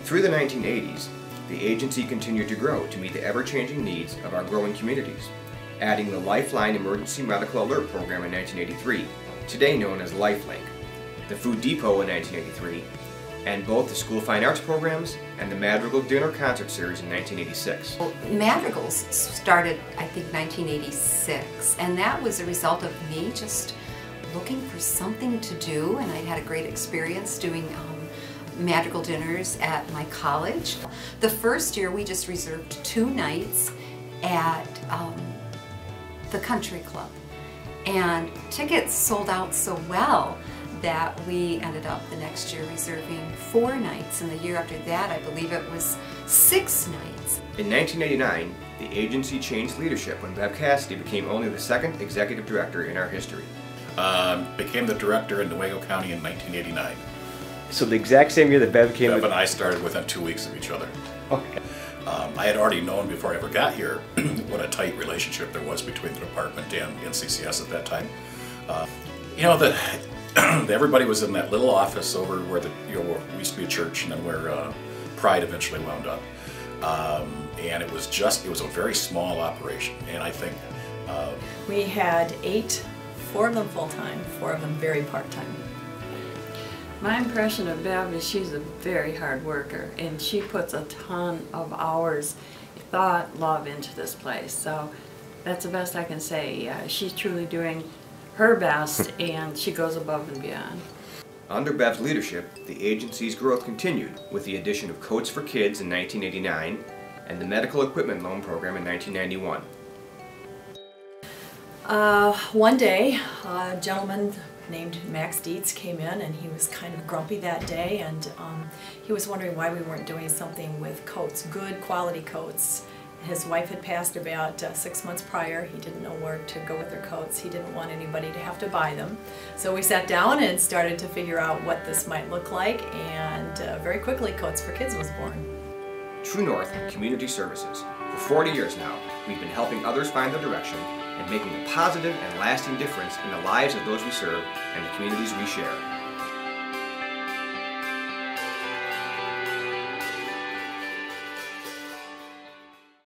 Through the 1980s, the agency continued to grow to meet the ever-changing needs of our growing communities, adding the Lifeline Emergency Medical Alert Program in 1983, today known as LifeLink, the Food Depot in 1983, and both the School Fine Arts programs and the Madrigal Dinner Concert Series in 1986. Well, Madrigals started, I think, 1986, and that was a result of me just looking for something to do, and I'd had a great experience doing Madrigal dinners at my college. The first year we just reserved 2 nights at the country club, and tickets sold out so well that we ended up the next year reserving 4 nights, and the year after that I believe it was 6 nights. In 1989, the agency changed leadership when Bev Cassidy became only the 2nd executive director in our history. Became the director in Newaygo County in 1989. So the exact same year that Bev came. Bev and I started within 2 weeks of each other. Okay. I had already known before I ever got here what a tight relationship there was between the department and NCCS at that time. You know, everybody was in that little office over where where we used to be a church, and then where Pride eventually wound up. And it was a very small operation, and I think we had 8, 4 of them full-time, 4 of them very part-time. My impression of Bev is she's a very hard worker, and she puts a ton of hours, thought, love into this place. So that's the best I can say. She's truly doing her best, and she goes above and beyond. Under Bev's leadership, the agency's growth continued with the addition of Coats for Kids in 1989 and the Medical Equipment Loan Program in 1991. One day, a gentleman named Max Dietz came in, and he was kind of grumpy that day, and he was wondering why we weren't doing something with coats, good quality coats. His wife had passed about 6 months prior. He didn't know where to go with their coats. He didn't want anybody to have to buy them. So we sat down and started to figure out what this might look like, and very quickly Coats for Kids was born. TrueNorth Community Services. For 40 years now, we've been helping others find their direction and making a positive and lasting difference in the lives of those we serve and the communities we share.